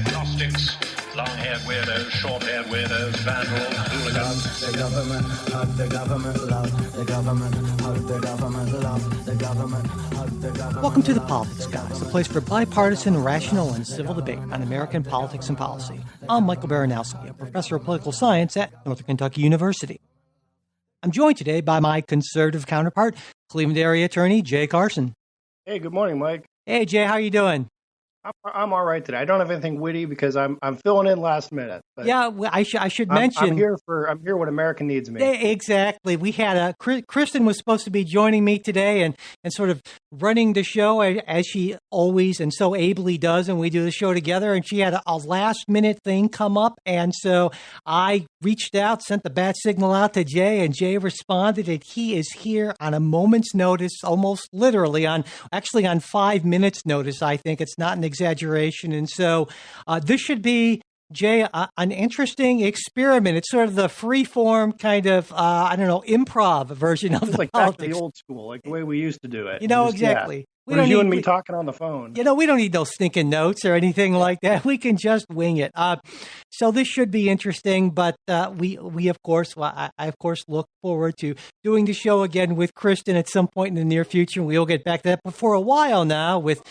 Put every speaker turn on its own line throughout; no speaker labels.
agnostics, long-haired weirdos, short-haired weirdos, vandals, hooligans.
The government, hug the government, love the government, hug the government, love the government, hug the government.
Welcome to The Politics Guys, the place for bipartisan, rational, and civil debate on American politics and policy. I'm Michael Baranowski, a professor of political science at Northern Kentucky University. I'm joined today by my conservative counterpart, Cleveland area attorney Jay Carson.
Hey, good morning, Mike.
Hey, Jay, how you doing?
I'm all right today. I don't have anything witty because I'm filling in last minute. But
yeah, well, I should mention
I'm here when America needs me.
Exactly. We had Kristen was supposed to be joining me today and sort of running the show as she always and so ably does, and we do the show together. And she had a last minute thing come up, and so I reached out, sent the bat signal out to Jay, and Jay responded that he is here on a moment's notice, almost literally on 5 minutes notice. I think it's not an exaggeration. And so this should be, Jay, an interesting experiment. It's sort of the free-form kind of, improv version of
it's
the
like
politics.
Back to the old school, like the way we used to do it.
Exactly.
Yeah. You and me talking on the phone.
We don't need those stinking notes or anything like that. We can just wing it. So this should be interesting, but we of course, I of course look forward to doing the show again with Kristen at some point in the near future. We'll get back to that. But for a while now, with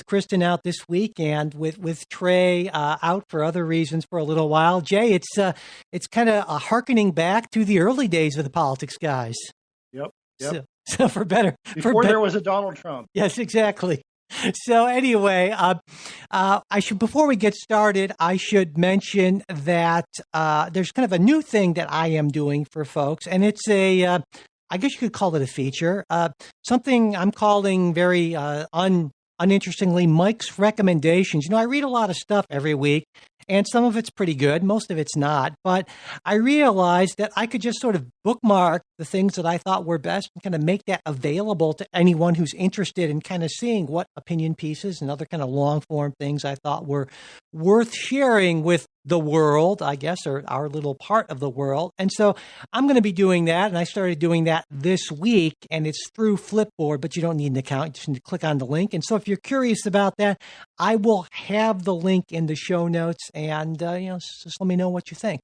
Kristen out this week and with Trey out for other reasons for a little while, Jay, it's kind of hearkening back to the early days of the Politics Guys.
Yep.
So before
there was a Donald Trump.
Yes, exactly. So anyway, before we get started, I should mention that there's kind of a new thing that I am doing for folks, and it's I guess you could call it a feature, something I'm calling very uninterestingly Mike's Recommendations. I read a lot of stuff every week, and some of it's pretty good. Most of it's not. But I realized that I could just sort of bookmark the things that I thought were best and kind of make that available to anyone who's interested in kind of seeing what opinion pieces and other kind of long form things I thought were worth sharing with the world, I guess, or our little part of the world. And so I'm going to be doing that. And I started doing that this week, and it's through Flipboard, but you don't need an account. You just need to click on the link. And so if you're curious about that, I will have the link in the show notes, and just let me know what you think.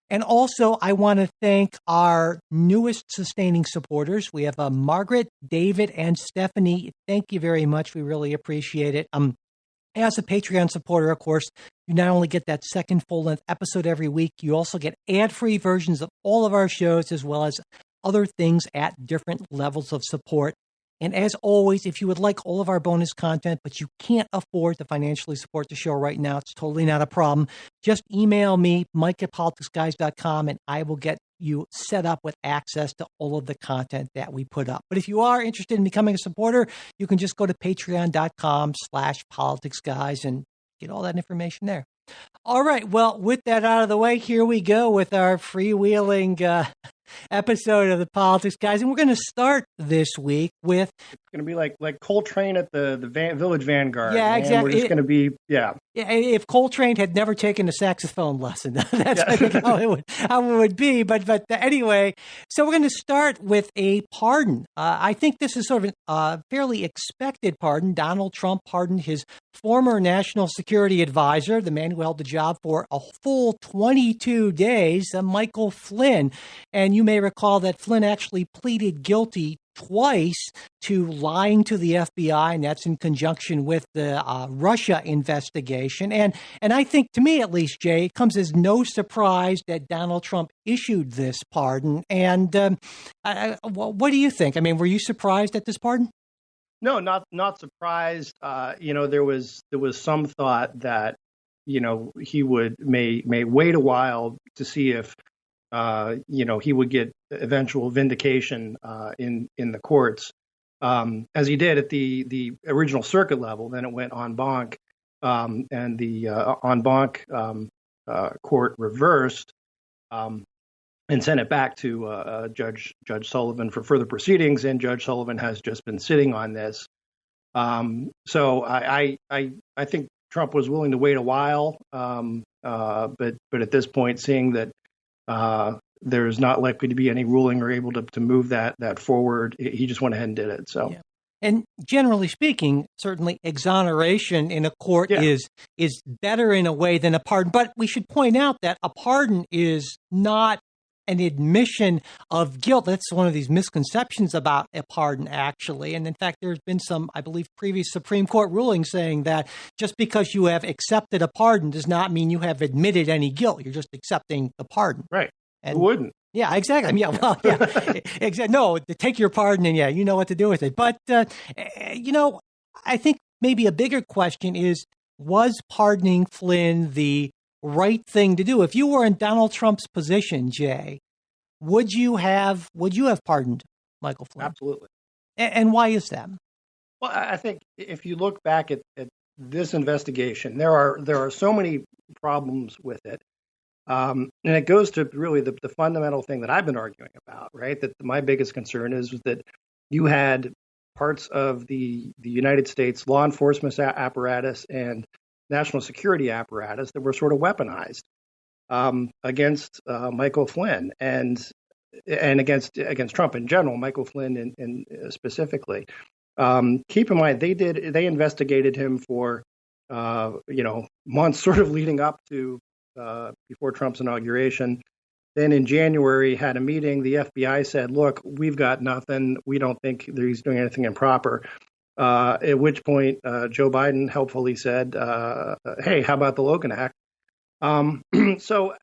And also, I want to thank our newest sustaining supporters. We have Margaret, David, and Stephanie. Thank you very much. We really appreciate it. As a Patreon supporter, of course, you not only get that second full-length episode every week, you also get ad-free versions of all of our shows, as well as other things at different levels of support. And as always, if you would like all of our bonus content, but you can't afford to financially support the show right now, it's totally not a problem. Just email me, mike@politicsguys.com, and I will get you set up with access to all of the content that we put up. But if you are interested in becoming a supporter, you can just go to patreon.com/politicsguys and get all that information there. All right. Well, with that out of the way, here we go with our freewheeling episode of the Politics Guys. And we're going to start this week with...
It's going to be like Coltrane at the Village Vanguard.
Yeah, exactly.
We're just going to be, yeah.
If Coltrane had never taken a saxophone lesson, that's I think how it would be. But anyway, so we're going to start with a pardon. I think this is sort of a fairly expected pardon. Donald Trump pardoned his former national security advisor, the man who held the job for a full 22 days, Michael Flynn. And you may recall that Flynn actually pleaded guilty twice to lying to the FBI, and that's in conjunction with the Russia investigation. And I think, to me at least, Jay, it comes as no surprise that Donald Trump issued this pardon. And what do you think? I mean, were you surprised at this pardon?
No, not surprised. There was some thought that he may wait a while to see if he would get eventual vindication in the courts, as he did at the original circuit level. Then it went en banc, and the en banc court reversed and sent it back to Judge Sullivan for further proceedings. And Judge Sullivan has just been sitting on this. So I think Trump was willing to wait a while, but at this point, seeing that there's not likely to be any ruling or able to move that forward, he just went ahead and did it. So,
And generally speaking, certainly exoneration in a court is better in a way than a pardon. But we should point out that a pardon is not an admission of guilt. That's one of these misconceptions about a pardon, actually. And in fact, there's been some, I believe, previous Supreme Court rulings saying that just because you have accepted a pardon does not mean you have admitted any guilt. You're just accepting the pardon.
Right.
And,
who wouldn't?
Yeah, exactly. Yeah, well, yeah, exactly. No, take your pardon and you know what to do with it. But, I think maybe a bigger question is, was pardoning Flynn the right thing to do? If you were in Donald Trump's position, Jay, would you have pardoned Michael Flynn?
Absolutely.
And why is that?
Well, I think if you look back at this investigation, there are so many problems with it. And it goes to really the fundamental thing that I've been arguing about, right? That my biggest concern is that you had parts of the United States law enforcement apparatus and national security apparatus that were sort of weaponized against Michael Flynn and against Trump in general, Michael Flynn in specifically. Keep in mind, they investigated him for months sort of leading up to before Trump's inauguration. Then in January, had a meeting. The FBI said, look, we've got nothing. We don't think that he's doing anything improper. At which point, Joe Biden helpfully said, hey, how about the Logan Act? So,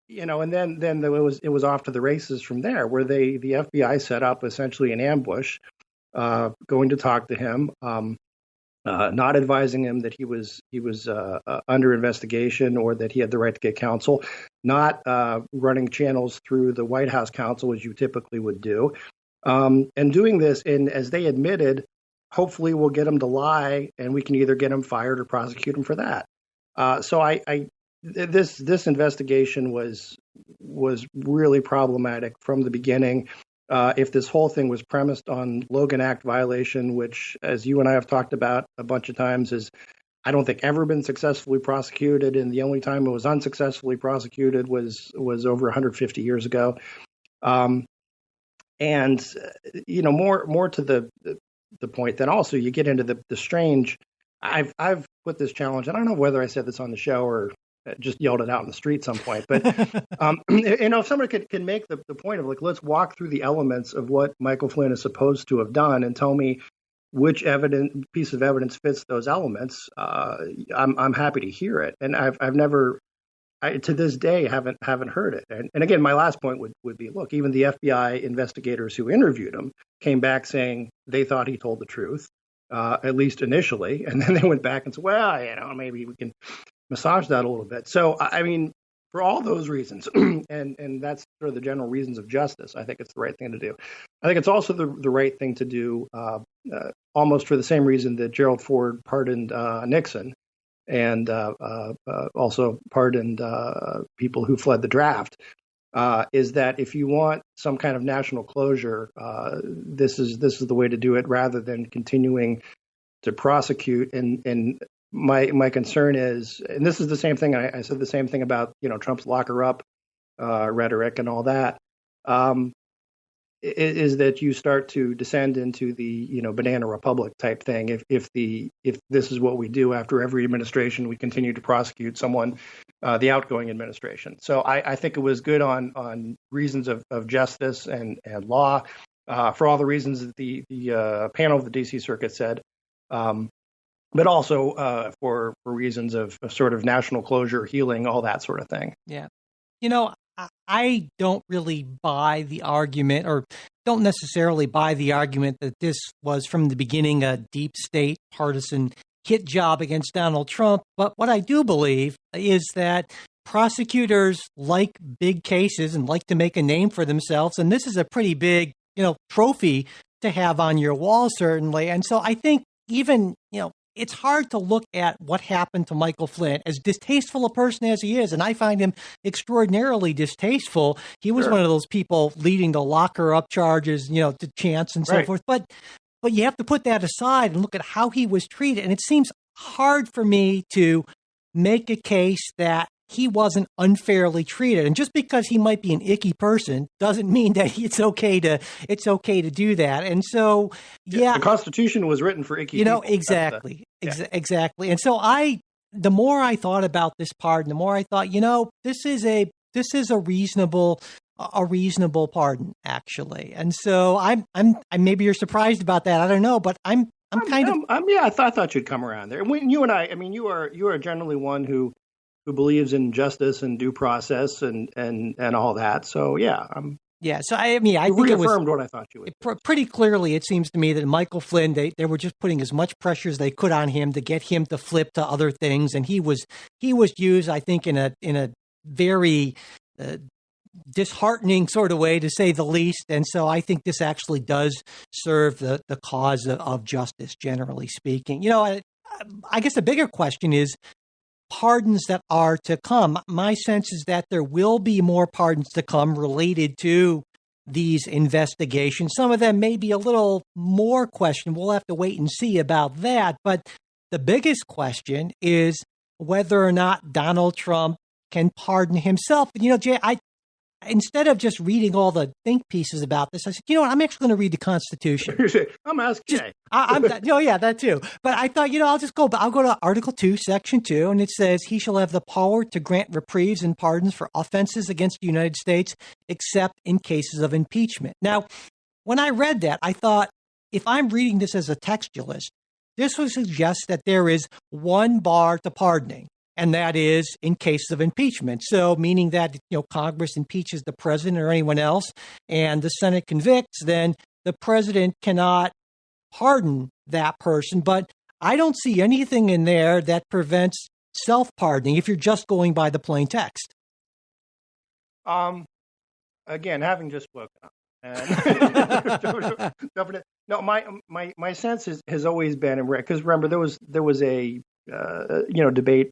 and then it was off to the races from there, where the FBI set up essentially an ambush, going to talk to him, not advising him that he was under investigation or that he had the right to get counsel, not running channels through the White House counsel as you typically would do, and doing this as they admitted, hopefully we'll get him to lie and we can either get him fired or prosecute him for that. So this investigation was really problematic from the beginning. If this whole thing was premised on Logan Act violation, which, as you and I have talked about a bunch of times, is I don't think ever been successfully prosecuted, and the only time it was unsuccessfully prosecuted was over 150 years ago. And more to the point, then also you get into the strange. I've put this challenge. I don't know whether I said this on the show or just yelled it out in the street at some point. But, if somebody can make the point of, like, let's walk through the elements of what Michael Flynn is supposed to have done and tell me which piece of evidence fits those elements, I'm happy to hear it. And I've never, to this day, haven't heard it. And again, my last point would be, look, even the FBI investigators who interviewed him came back saying they thought he told the truth, at least initially. And then they went back and said, well, maybe we can massage that a little bit. So, I mean, for all those reasons, and that's sort of the general reasons of justice, I think it's the right thing to do. I think it's also the right thing to do, almost for the same reason that Gerald Ford pardoned Nixon and also pardoned people who fled the draft, is that if you want some kind of national closure, this is the way to do it, rather than continuing to prosecute. And my concern is, and this is the same thing, I said the same thing about, Trump's locker up rhetoric and all that, is that you start to descend into the, banana republic type thing. If this is what we do after every administration, we continue to prosecute someone, the outgoing administration. So I think it was good on reasons of justice and law, for all the reasons that the panel of the DC Circuit said. But also for reasons of sort of national closure, healing, all that sort of thing.
Yeah. I don't really buy the argument, or don't necessarily buy the argument, that this was from the beginning a deep state partisan hit job against Donald Trump. But what I do believe is that prosecutors like big cases and like to make a name for themselves. And this is a pretty big, trophy to have on your wall, certainly. And so I think even, it's hard to look at what happened to Michael Flynn, as distasteful a person as he is, and I find him extraordinarily distasteful. He was one of those people leading the locker up charges, to chance and so forth. But you have to put that aside and look at how he was treated. And it seems hard for me to make a case that he wasn't unfairly treated. And just because he might be an icky person doesn't mean that it's okay to do that. And so,
the Constitution was written for icky people.
Exactly. Exactly. And so the more I thought about this pardon, the more I thought, this is a reasonable pardon, actually. And so I'm maybe you're surprised about that. I don't know, but I'm kind of
I thought you'd come around there. When you and I mean, you are generally one who believes in justice and due process and all that. So yeah,
So I think it was
what I thought you would.
Pretty clearly, it seems to me that Michael Flynn, they were just putting as much pressure as they could on him to get him to flip to other things, and he was used, I think, in a very disheartening sort of way, to say the least. And so I think this actually does serve the cause of justice, generally speaking. I guess the bigger question is pardons that are to come. My sense is that there will be more pardons to come related to these investigations. Some of them may be a little more questionable. We'll have to wait and see about that. But the biggest question is whether or not Donald Trump can pardon himself. Jay, instead of just reading all the think pieces about this, I said, I'm actually going to read the Constitution.
I'm asking.
That too. But I thought, I'll go to Article 2, Section 2, and it says he shall have the power to grant reprieves and pardons for offenses against the United States, except in cases of impeachment. Now, when I read that, I thought, if I'm reading this as a textualist, this would suggest that there is one bar to pardoning, and that is in cases of impeachment. So meaning that, Congress impeaches the president or anyone else, and the Senate convicts, then the president cannot pardon that person. But I don't see anything in there that prevents self-pardoning if you're just going by the plain text.
Again, having just spoken up. And no, my sense has always been, because remember, there was a debate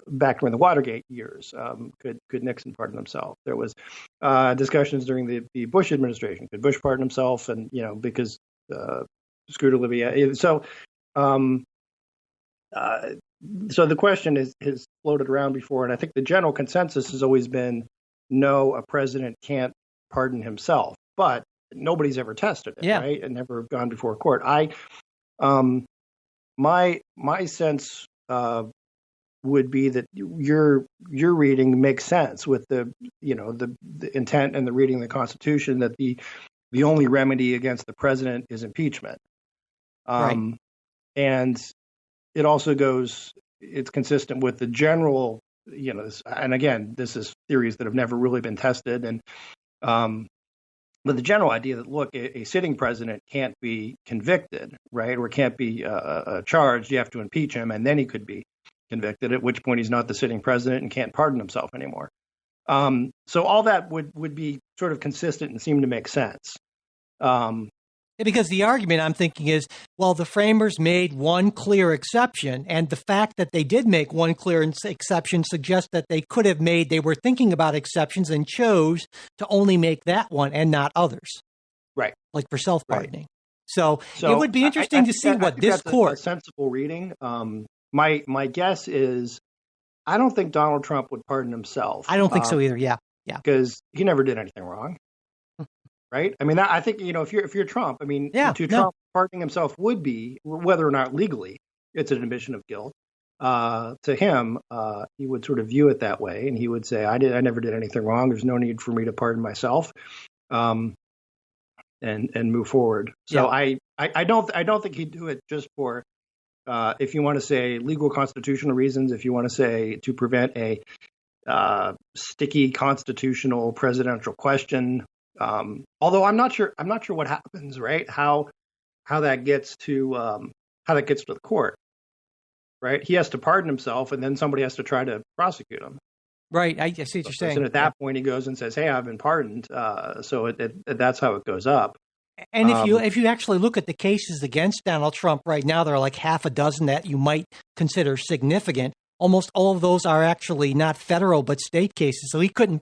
back during the Watergate years. Could Nixon pardon himself? There was discussions during the Bush administration. Could Bush pardon himself? And because screwed Olivia. So the question has floated around before, and I think the general consensus has always been no, a president can't pardon himself. But nobody's ever tested it, right? And never gone before a court. My sense would be that your reading makes sense with the intent and the reading of the Constitution, that the only remedy against the president is impeachment.
Right.
And it also it's consistent with the general, and again, this is theories that have never really been tested, and but the general idea that, look, a sitting president can't be convicted, right, or can't be charged. You have to impeach him, and then he could be convicted, at which point he's not the sitting president and can't pardon himself anymore. So all that would be sort of consistent and seem to make sense.
Because the argument I'm thinking is, well, the framers made one clear exception, and the fact that they did make one clear exception suggests that they were thinking about exceptions and chose to only make that one and not others.
Right.
Like for self-pardoning. Right. So it would be interesting to see what this court.
A sensible reading. My guess is, I don't think Donald Trump would pardon himself.
I don't think so either. Yeah.
Because he never did anything wrong. Right. I mean, I think, if you're Trump, Trump pardoning himself would be, whether or not legally it's an admission of guilt, to him, he would sort of view it that way. And he would say, I never did anything wrong. There's no need for me to pardon myself, and move forward. So I don't think he'd do it just for, if you want to say legal constitutional reasons, if you want to say to prevent a sticky constitutional presidential question. Although I'm not sure what happens, right? How that gets to the court, right? He has to pardon himself, and then somebody has to try to prosecute him.
Right. I see what you're saying.
And at that point, he goes and says, "Hey, I've been pardoned." So that's how it goes up.
And if you actually look at the cases against Donald Trump right now, there are like half a dozen that you might consider significant. Almost all of those are actually not federal but state cases. So he couldn't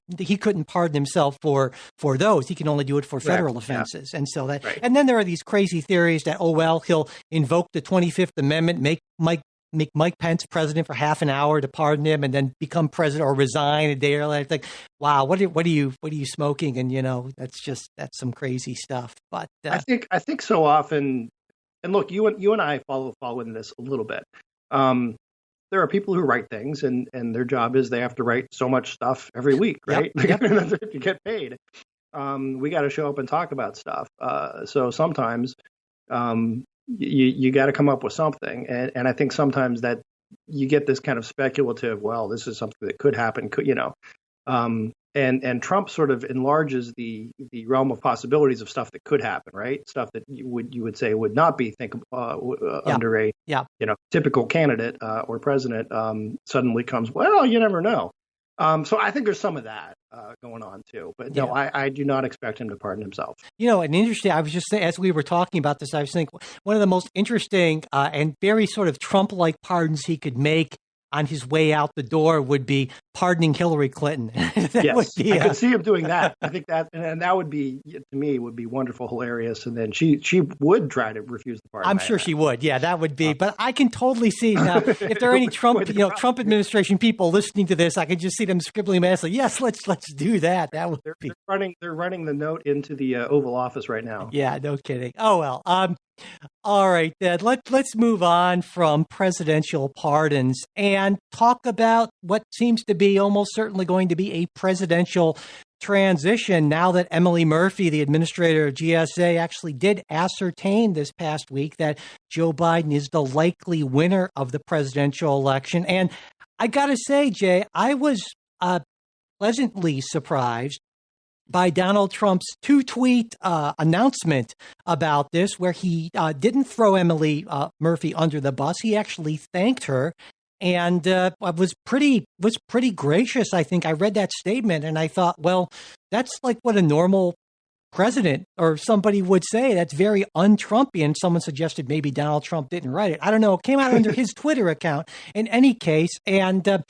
pardon himself for those. He can only do it for federal offenses. Yeah. And so and then there are these crazy theories that, he'll invoke the 25th Amendment, make make Mike Pence president for half an hour to pardon him, and then become president or resign a day earlier. It's like, wow, what are you smoking? And that's some crazy stuff. But
I think so often, and look, you and I follow in this a little bit. There are people who write things, and their job is they have to write so much stuff every week, right?
Yep.
To get paid. We got to show up and talk about stuff. So sometimes you got to come up with something, and I think sometimes that you get this kind of speculative. Well, this is something that could happen. And Trump sort of enlarges the realm of possibilities of stuff that could happen, right? Stuff that you would say would not be under a typical candidate or president suddenly comes. Well, you never know. So I think there's some of that going on too. But no, I do not expect him to pardon himself.
And interesting. I was just saying, as we were talking about this, I was thinking one of the most interesting and very sort of Trump-like pardons he could make on his way out the door would be pardoning Hillary Clinton.
Yes, I could see him doing that. I think that, and that would be, to me, would be wonderful, hilarious. And then she would try to refuse the pardon.
I'm sure she would. Yeah, that would be. But I can totally see now if there are any Trump administration people listening to this, I can just see them scribbling massively. Yes, let's do that. That would be.
They're running the note into the Oval Office right now.
Yeah, no kidding. Oh well. All right, then. Let's move on from presidential pardons and talk about what seems to be almost certainly going to be a presidential transition now that Emily Murphy, the administrator of GSA, actually did ascertain this past week that Joe Biden is the likely winner of the presidential election. And I got to say, Jay, I was pleasantly surprised by Donald Trump's two-tweet announcement about this, where he didn't throw Emily Murphy under the bus. He actually thanked her and was pretty gracious. I think I read that statement and I thought, well, that's like what a normal president or somebody would say. That's very un-Trumpian. Someone suggested maybe Donald Trump didn't write it. I don't know. It came out under his Twitter account in any case. And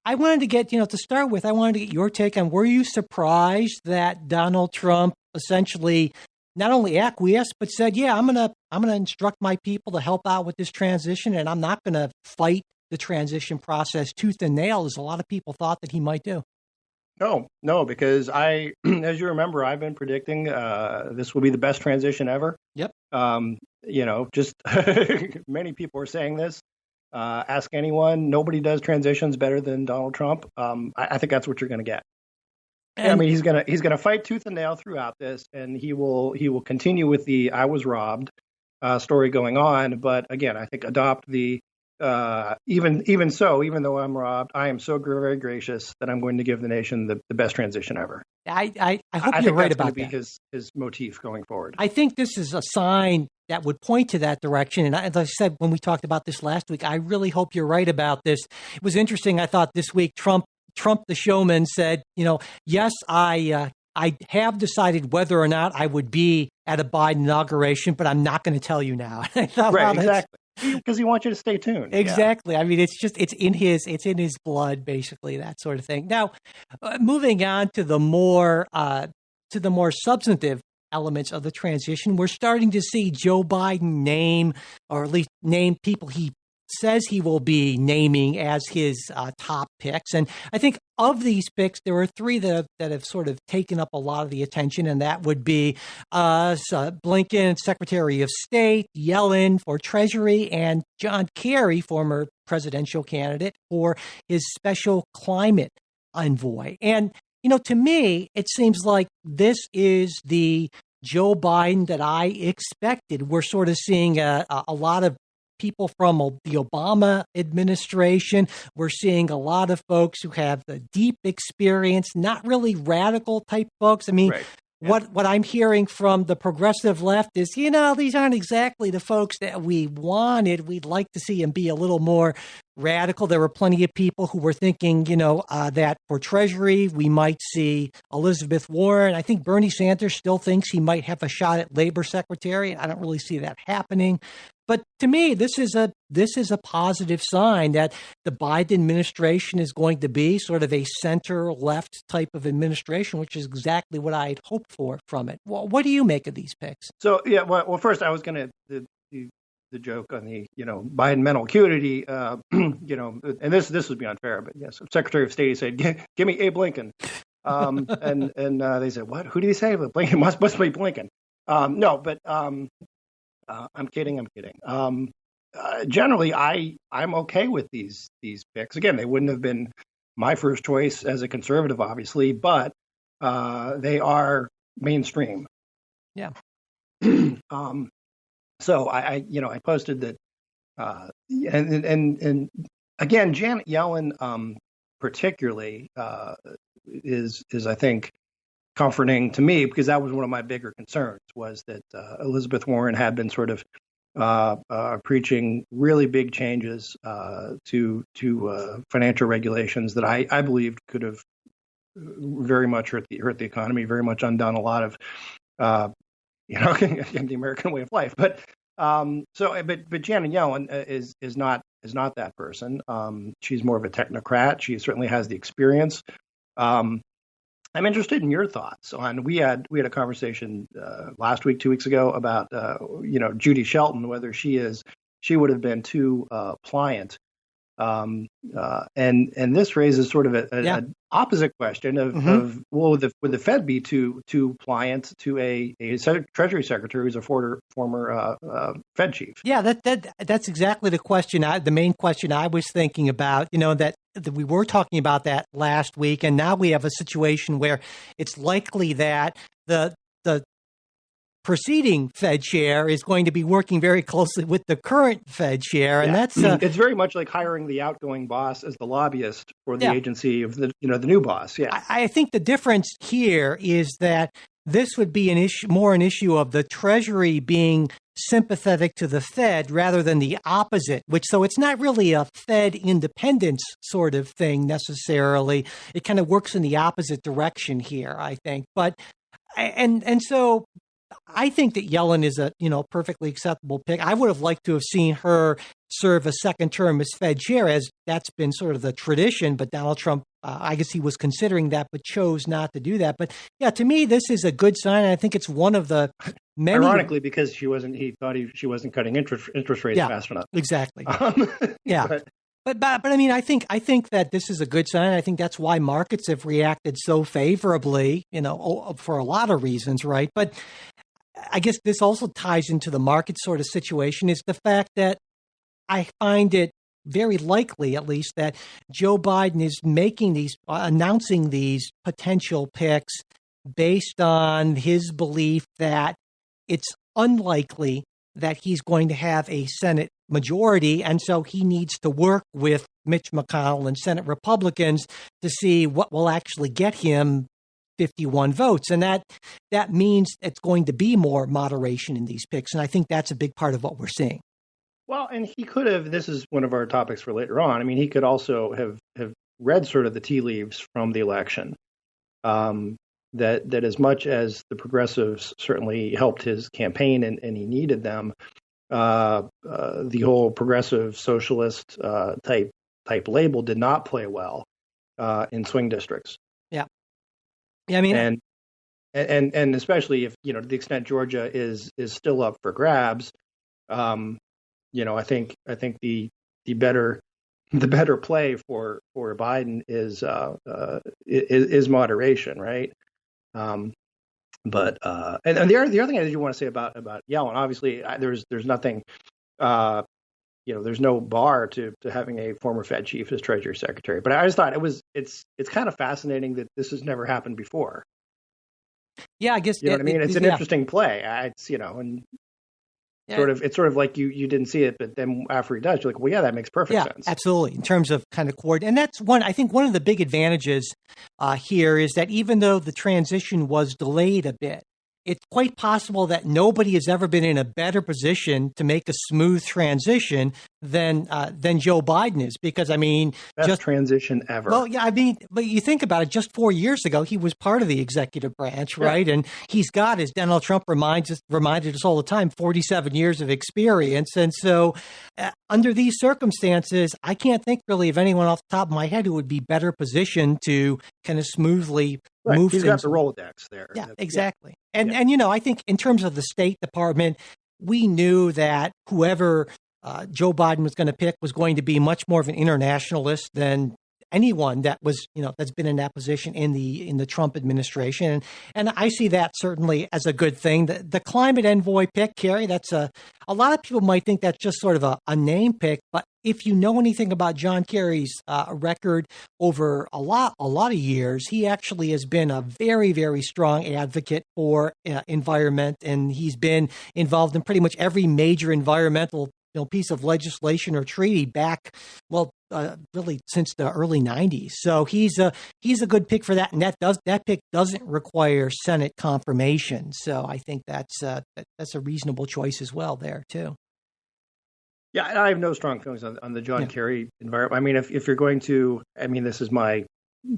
I wanted to get, to start with, I wanted to get your take on, were you surprised that Donald Trump essentially not only acquiesced, but said, yeah, I'm going to instruct my people to help out with this transition, and I'm not going to fight the transition process tooth and nail, as a lot of people thought that he might do?
No, because as you remember, I've been predicting this will be the best transition ever.
Yep.
Just many people are saying this. Ask anyone. Nobody does transitions better than Donald Trump. I think that's what you're going to get. And, I mean, he's gonna fight tooth and nail throughout this, and he will continue with the "I was robbed" story going on. But again, I think adopt the even though I'm robbed, I am so very gracious that I'm going to give the nation the best transition ever.
I hope you're right about that.
Be his motif going forward.
I think this is a sign that would point to that direction. And as I said, when we talked about this last week, I really hope you're right about this. It was interesting. I thought this week, Trump the showman said, yes, I have decided whether or not I would be at a Biden inauguration, but I'm not going to tell you now. And I thought,
right, exactly. Because he wants you to stay tuned.
Exactly. Yeah. I mean, it's in his blood, basically, that sort of thing. Now, moving on to the more substantive elements of the transition, we're starting to see Joe Biden name, or at least name people he says he will be naming as his top picks. And I think of these picks, there are three that have sort of taken up a lot of the attention, and that would be Blinken, Secretary of State, Yellen for Treasury, and John Kerry, former presidential candidate, for his special climate envoy. And, to me, it seems like this is the Joe Biden that I expected. We're sort of seeing a lot of people from the Obama administration. We're seeing a lot of folks who have the deep experience, not really radical type folks. I mean, right. What I'm hearing from the progressive left is, these aren't exactly the folks that we wanted. We'd like to see them be a little more radical. There were plenty of people who were thinking, that for Treasury, we might see Elizabeth Warren. I think Bernie Sanders still thinks he might have a shot at Labor Secretary. I don't really see that happening. But to me, this is a positive sign that the Biden administration is going to be sort of a center-left type of administration, which is exactly what I had hoped for from it. Well, what do you make of these picks?
So, yeah, well, first I was going to the joke on the Biden mental acuity. And this would be unfair, but yes, Secretary of State said, "Give me Abe Lincoln," and they said, "What? Who did he say?" Well, Blinken must be Blinken. No, but I'm kidding. Generally, I'm okay with these picks. Again, they wouldn't have been my first choice as a conservative, obviously, but they are mainstream.
Yeah.
So I posted that, and again, Janet Yellen particularly is I think comforting to me, because that was one of my bigger concerns, was that Elizabeth Warren had been sort of preaching really big changes to financial regulations that I believed could have very much hurt the economy, very much undone a lot of the American way of life. But but Janet Yellen is not that person. She's more of a technocrat. She certainly has the experience. I'm interested in your thoughts on. We had a conversation last week, 2 weeks ago, about Judy Shelton, whether she would have been too pliant. And this raises sort of an opposite question of would the Fed be too pliant to a Treasury Secretary who's a former Fed chief?
Yeah, that's exactly the question. The main question I was thinking about. That we were talking about that last week, and now we have a situation where it's likely that the preceding Fed chair is going to be working very closely with the current Fed chair, and that's
it's very much like hiring the outgoing boss as the lobbyist for the agency of the new boss. Yeah,
I think the difference here is that this would be an issue of the Treasury being sympathetic to the Fed rather than the opposite. So it's not really a Fed independence sort of thing necessarily. It kind of works in the opposite direction here, I think. But so I think that Yellen is a perfectly acceptable pick. I would have liked to have seen her serve a second term as Fed chair, as that's been sort of the tradition. But Donald Trump, I guess he was considering that, but chose not to do that. But yeah, to me, this is a good sign. I think it's one of the many.
Ironically, because she wasn't cutting interest rates fast enough.
Exactly. Yeah. But I mean, I think that this is a good sign. I think that's why markets have reacted so favorably, for a lot of reasons, right? But I guess this also ties into the market sort of situation, is the fact that I find it very likely, at least, that Joe Biden is announcing these potential picks based on his belief that it's unlikely that he's going to have a Senate majority, and so he needs to work with Mitch McConnell and Senate Republicans to see what will actually get him 51 votes. And that means it's going to be more moderation in these picks. And I think that's a big part of what we're seeing.
Well, and he could have, this is one of our topics for later on. I mean, he could also have read sort of the tea leaves from the election. That as much as the progressives certainly helped his campaign and he needed them, the whole progressive socialist type label did not play well in swing districts.
Yeah, I mean,
and especially if to the extent Georgia is still up for grabs, I think the better play for Biden is moderation, right? But the other thing I did want to say about Yellen, obviously there's nothing, there's no bar to having a former Fed chief as Treasury Secretary. But I just thought it's kind of fascinating that this has never happened before.
Yeah, I guess
you know what I mean. It's an interesting play. It's sort of like you didn't see it, but then after he does, you're like, well, yeah, that makes perfect sense.
Absolutely. In terms of kind of coordinate, and that's I think one of the big advantages here is that even though the transition was delayed a bit, it's quite possible that nobody has ever been in a better position to make a smooth transition than Joe Biden is, because
best transition ever.
Well, yeah, but you think about it. Just 4 years ago, he was part of the executive branch, right? And he's got, as Donald Trump reminded us all the time, 47 years of experience. And so, under these circumstances, I can't think really of anyone off the top of my head who would be better positioned to kind of smoothly move.
He's got the Rolodex there.
Yeah, exactly. And I think in terms of the State Department, we knew that whoever Joe Biden was going to pick was going to be much more of an internationalist than anyone that was, that's been in that position in the Trump administration. And I see that certainly as a good thing. The climate envoy pick, Kerry, that's a lot of people might think that's just sort of a name pick, but if you know anything about John Kerry's record over a lot of years, he actually has been a very, very strong advocate for environment, and he's been involved in pretty much every major environmental piece of legislation or treaty back, really since the early 90s. So he's a good pick for that, and that pick doesn't require Senate confirmation. So I think that's a reasonable choice as well there too.
Yeah, I have no strong feelings on the John Kerry environment. I mean, if you're going to, this is my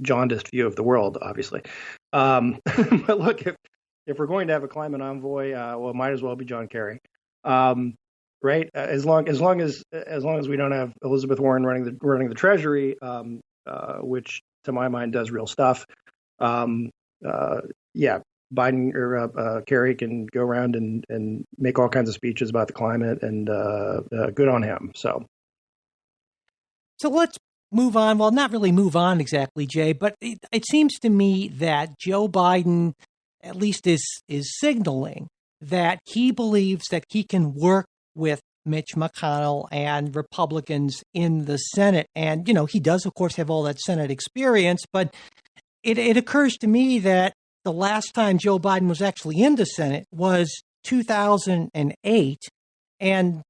jaundiced view of the world, obviously. But look, if we're going to have a climate envoy, it might as well be John Kerry. Right? As long as we don't have Elizabeth Warren running the Treasury, which to my mind does real stuff. Biden or Kerry can go around and make all kinds of speeches about the climate, and good on him. So
let's move on. Well, not really move on exactly, Jay, but it seems to me that Joe Biden at least is signaling that he believes that he can work with Mitch McConnell and Republicans in the Senate. And, he does, of course, have all that Senate experience, but it occurs to me that the last time Joe Biden was actually in the Senate was 2008. And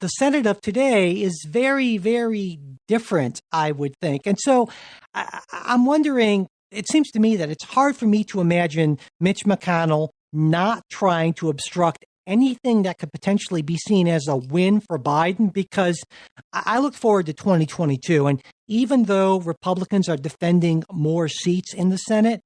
the Senate of today is very, very different, I would think. And so I'm wondering, it seems to me that it's hard for me to imagine Mitch McConnell not trying to obstruct anything that could potentially be seen as a win for Biden, because I look forward to 2022. And even though Republicans are defending more seats in the Senate,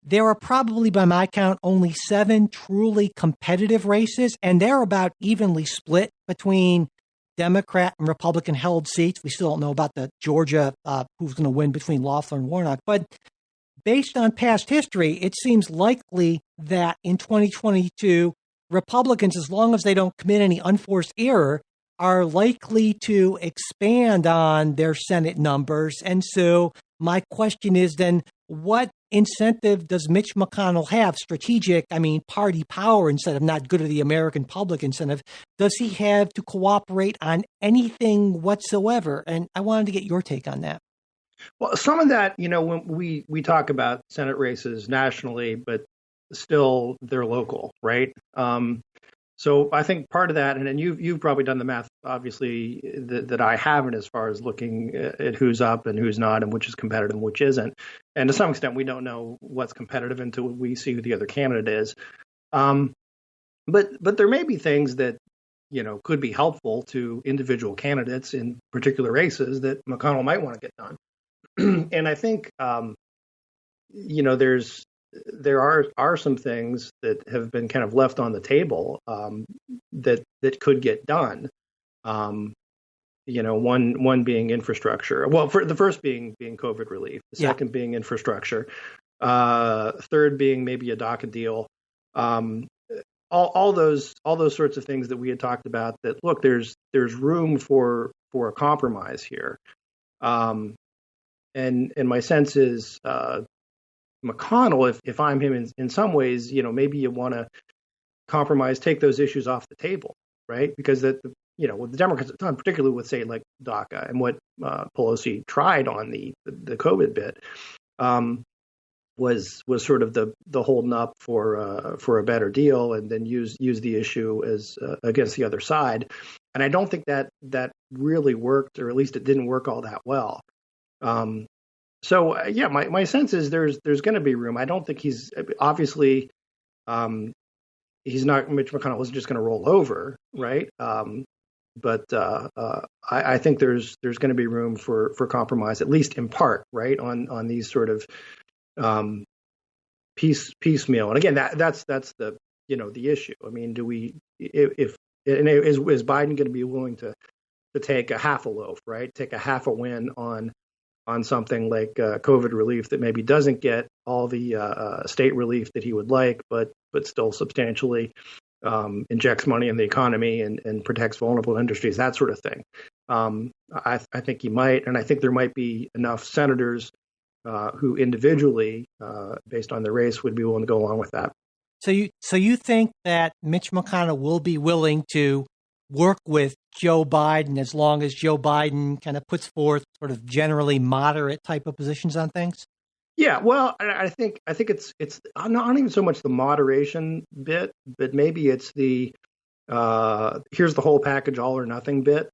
there are probably, by my count, only 7 truly competitive races, and they're about evenly split between Democrat and Republican held seats. We still don't know about the Georgia, who's going to win between Loeffler and Warnock. But based on past history, it seems likely that in 2022, Republicans, as long as they don't commit any unforced error, are likely to expand on their Senate numbers. And so my question is then, what incentive does Mitch McConnell have? Strategic, party power instead of not good of the American public incentive. Does he have to cooperate on anything whatsoever? And I wanted to get your take on that.
Well, some of that, when we talk about Senate races nationally, but still they're local, right? So I think part of that, and you've probably done the math, obviously, that I haven't, as far as looking at who's up and who's not, and which is competitive and which isn't. And to some extent, we don't know what's competitive until we see who the other candidate is. But there may be things that could be helpful to individual candidates in particular races that McConnell might want to get done. And I think there are some things that have been kind of left on the table that could get done. One being infrastructure. Well, for the first being COVID relief, the second being infrastructure, third being maybe a DACA deal. All those sorts of things that we had talked about. That look, there's room for a compromise here. And my sense is McConnell, if I'm him, in some ways, maybe you want to compromise, take those issues off the table, right? Because what the Democrats have done, particularly with, say, like DACA and what Pelosi tried on the COVID bit, was sort of the holding up for a better deal, and then use the issue as against the other side. And I don't think that really worked, or at least it didn't work all that well. My sense is there's going to be room. I don't think he's obviously he's not, Mitch McConnell isn't just going to roll over, right? But I think there's going to be room for compromise, at least in part, right, on these sort of piecemeal. And again, that's the the issue. I mean, do we is Biden going to be willing to take a half a loaf, right? Take a half a win on something like COVID relief that maybe doesn't get all the state relief that he would like, but still substantially injects money in the economy and protects vulnerable industries, that sort of thing. I think he might, and I think there might be enough senators who individually, based on their race, would be willing to go along with that.
So you think that Mitch McConnell will be willing to work with Joe Biden as long as Joe Biden kind of puts forth sort of generally moderate type of positions on things?
Yeah, well, I think it's not even so much the moderation bit, but maybe it's the here's the whole package, all or nothing bit.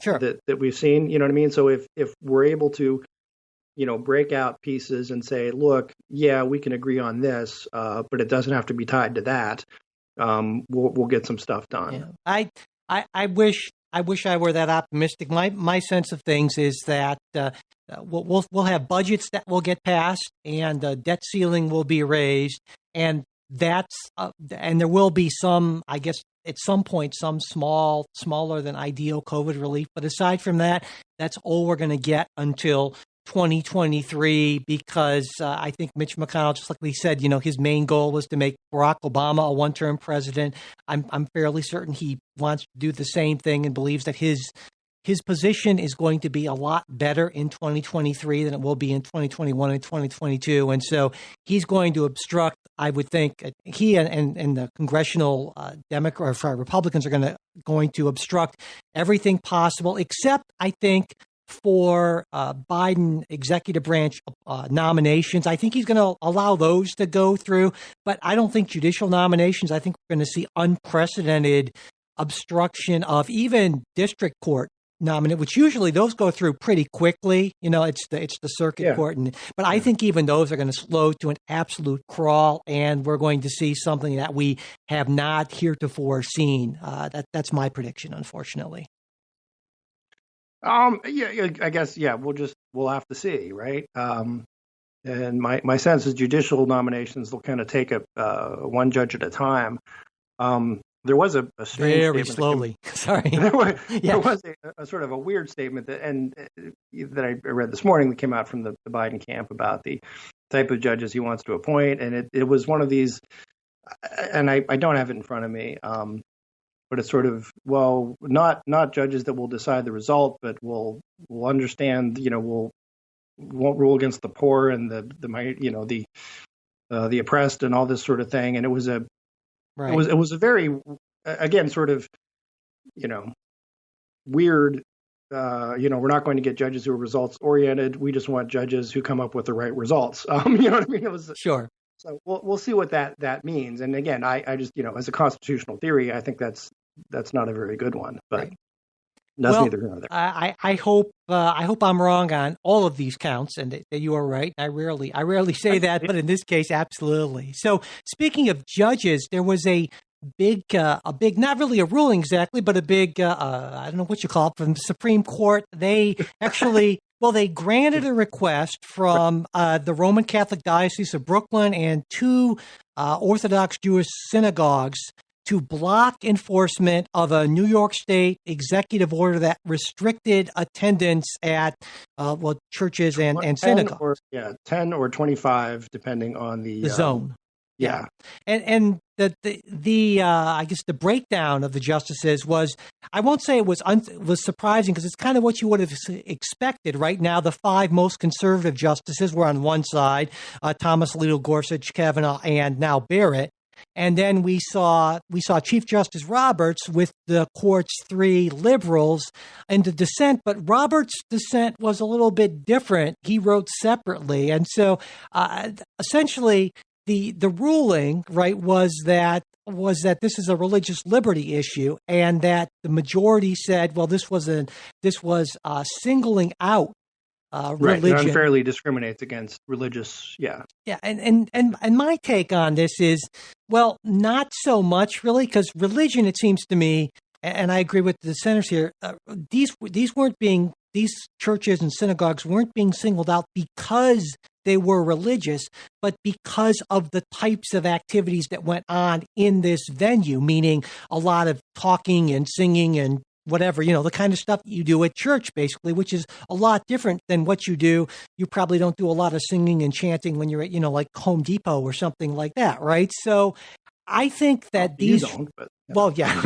Sure.
That we've seen. You know what I mean? So if we're able to, break out pieces and say, look, yeah, we can agree on this, but it doesn't have to be tied to that. We'll get some stuff done.
Yeah. I wish I were that optimistic. My sense of things is that we'll have budgets that will get passed, and the debt ceiling will be raised, and and there will be some, I guess, at some point, some smaller than ideal COVID relief. But aside from that, that's all we're going to get until 2023, because I think Mitch McConnell, just like we said, his main goal was to make Barack Obama a one-term president. I'm fairly certain he wants to do the same thing and believes that his position is going to be a lot better in 2023 than it will be in 2021 and 2022. And so he's going to obstruct, I would think, he and the congressional Republicans are going to obstruct everything possible, except, I think, for Biden executive branch nominations. I think he's going to allow those to go through, but I don't think judicial nominations. I think we're going to see unprecedented obstruction of even district court nominate, which usually those go through pretty quickly. It's the circuit court, but I think even those are going to slow to an absolute crawl, and we're going to see something that we have not heretofore seen. That's my prediction, unfortunately.
Yeah, I guess, we'll have to see, right? And my sense is judicial nominations will kind of take one judge at a time. There was a strange
very
statement
slowly. Sorry,
there was a sort of a weird statement that I read this morning that came out from the Biden camp about the type of judges he wants to appoint, and it was one of these, and I don't have it in front of me. But it's sort of, well, not judges that will decide the result, but will understand, won't rule against the poor and the oppressed and all this sort of thing. And it was a very, again, sort of, weird. We're not going to get judges who are results oriented. We just want judges who come up with the right results. You know what I mean? It was
sure.
So we'll see what that means. And again, I just, as a constitutional theory, I think that's not a very good one, but that's neither here nor there.
I hope I'm wrong on all of these counts, and that you are right. I rarely say that, but in this case, absolutely. So speaking of judges, there was a big, not really a ruling exactly, but a big, I don't know what you call it, from the Supreme Court. They actually, they granted a request from the Roman Catholic Diocese of Brooklyn and two Orthodox Jewish synagogues to block enforcement of a New York State executive order that restricted attendance at churches and synagogues.
10 or 25, depending on the
zone.
Yeah.
And the I guess the breakdown of the justices was, I won't say it was surprising, because it's kind of what you would have expected. Right now, the five most conservative justices were on one side, Thomas Alito, Gorsuch, Kavanaugh, and now Barrett. And then we saw Chief Justice Roberts with the court's three liberals in the dissent, but Roberts' dissent was a little bit different. He wrote separately. And so essentially the ruling, right, was that this is a religious liberty issue, and that the majority said, well, this was singling out religion.
Right, unfairly discriminates against religious, yeah. Yeah,
and my take on this is, well, not so much really, because religion, it seems to me, and I agree with the dissenters here, these churches and synagogues weren't being singled out because they were religious, but because of the types of activities that went on in this venue, meaning a lot of talking and singing and whatever, the kind of stuff you do at church, basically, which is a lot different than what you do. You probably don't do a lot of singing and chanting when you're at, like Home Depot or something like that, right? So I think that
You
these
don't, but
well, yeah,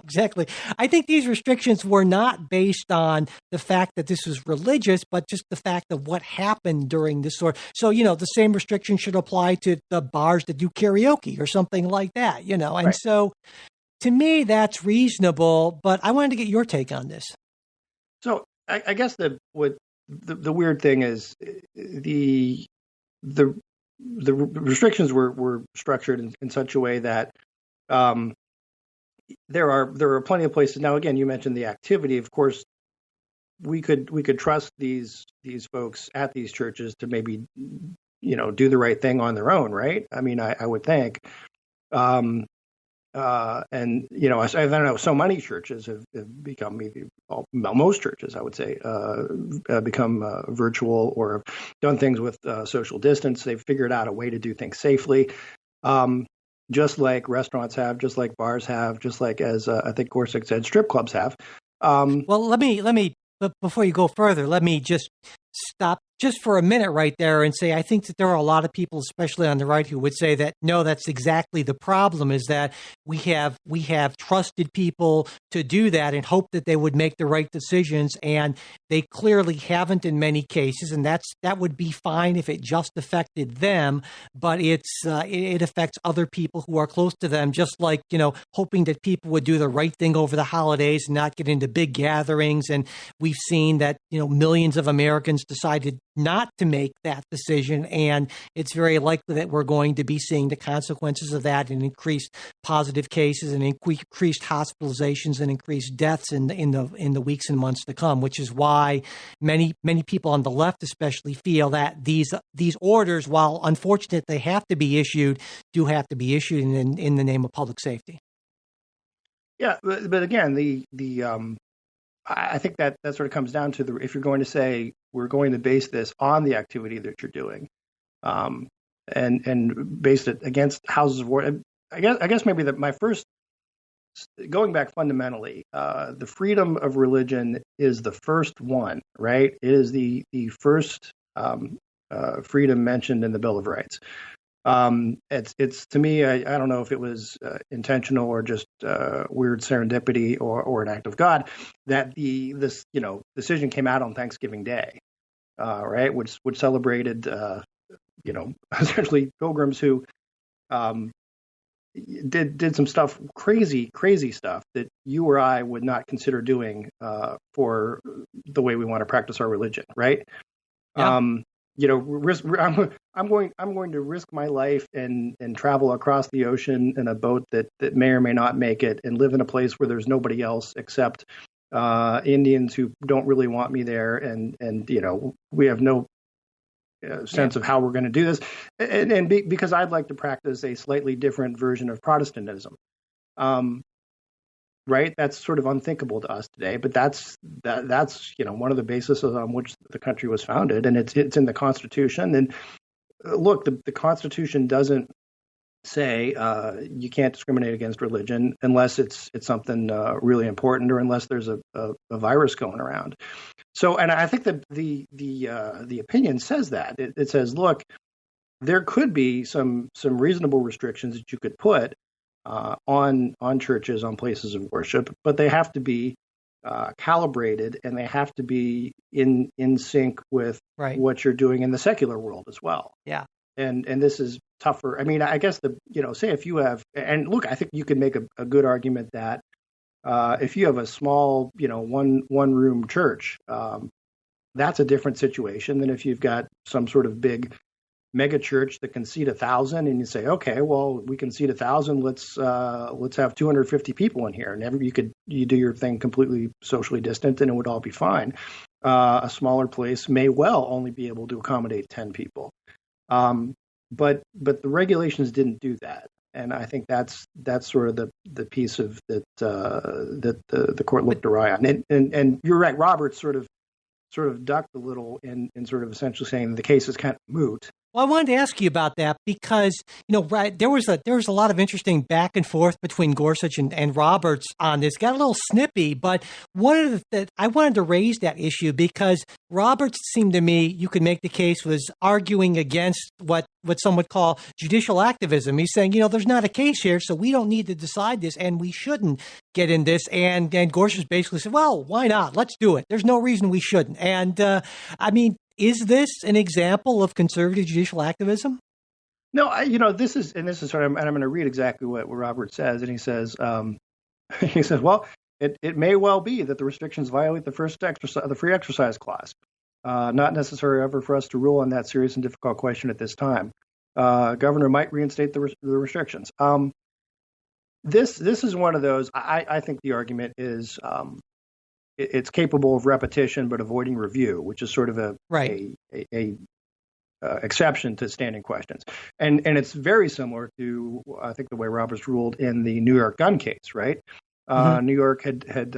exactly. I think these restrictions were not based on the fact that this was religious, but just the fact of what happened during this sort. So, the same restriction should apply to the bars that do karaoke or something like that, And
Right.
so to me, that's reasonable, but I wanted to get your take on this.
So I guess the weird thing is the restrictions were structured in such a way that there are plenty of places. Now, again, you mentioned the activity. Of course, we could trust these folks at these churches to maybe do the right thing on their own, right? I mean, I would think. And I don't know. So many churches have become, maybe most churches, I would say, become virtual or have done things with social distance. They've figured out a way to do things safely. Just like restaurants have, just like bars have, just like, as I think Gorsuch said, strip clubs have.
Well, let me, but before you go further, let me just stop just for a minute right there and say, I think that there are a lot of people, especially on the right, who would say that, no, that's exactly the problem, is that we have trusted people to do that and hope that they would make the right decisions. And they clearly haven't in many cases. And that would be fine if it just affected them, but it affects other people who are close to them, just like, hoping that people would do the right thing over the holidays and not get into big gatherings. And we've seen that, millions of Americans decided not to make that decision. And it's very likely that we're going to be seeing the consequences of that in increased positive cases and increased hospitalizations and increased deaths in the weeks and months to come, which is why many people on the left especially feel that these orders, while unfortunate they have to be issued, do have to be issued in the name of public safety.
Yeah, but again, I think that sort of comes down to if you're going to say we're going to base this on the activity that you're doing, and base it against houses of worship. I guess maybe my first, going back fundamentally, the freedom of religion is the first one, right? It is the first freedom mentioned in the Bill of Rights. It's to me, I don't know if it was intentional or just weird serendipity or an act of God that this decision came out on Thanksgiving Day, right? Which celebrated essentially pilgrims who did some stuff, crazy stuff that you or I would not consider doing for the way we want to practice our religion, right?
Yeah.
I'm going to risk my life and travel across the ocean in a boat that may or may not make it, and live in a place where there's nobody else except Indians who don't really want me there, and we have no sense of how we're going to do this, because I'd like to practice a slightly different version of Protestantism. Right, that's sort of unthinkable to us today, but that's one of the bases on which the country was founded, and it's in the Constitution. And look, the Constitution doesn't say you can't discriminate against religion unless it's something really important, or unless there's a virus going around. So, and I think that the opinion says that it says, look, there could be some reasonable restrictions that you could put on churches, on places of worship, but they have to be calibrated, and they have to be in sync with what you're doing in the secular world as well.
Yeah.
And this is tougher. I mean, I guess say if you have, and look, I think you could make a good argument that if you have a small, one room church, that's a different situation than if you've got some sort of big mega church that can seat 1,000, and you say, okay, well, we can seat 1,000. Let's have 250 people in here, and you do your thing completely socially distant, and it would all be fine. A smaller place may well only be able to accommodate 10 people, but the regulations didn't do that, and I think that's sort of the piece of that the court looked awry on. And you're right, Roberts sort of ducked a little in sort of essentially saying the case is kind of moot.
Well, I wanted to ask you about that because, right, there was a lot of interesting back and forth between Gorsuch and Roberts on this. Got a little snippy, but I wanted to raise that issue because Roberts seemed to me, you could make the case, was arguing against what some would call judicial activism. He's saying, there's not a case here, so we don't need to decide this, and we shouldn't get in this. And Gorsuch basically said, well, why not? Let's do it. There's no reason we shouldn't. And is this an example of conservative judicial activism?
No, this is sort of, and I'm going to read exactly what Robert says, and he says, well, it may well be that the restrictions violate the free exercise clause. Not necessary ever for us to rule on that serious and difficult question at this time. Governor might reinstate the restrictions. This is one of those. I think the argument is it's capable of repetition but avoiding review, which is sort of a exception to standing questions, and it's very similar to I think the way Roberts ruled in the New York gun case, right? New York had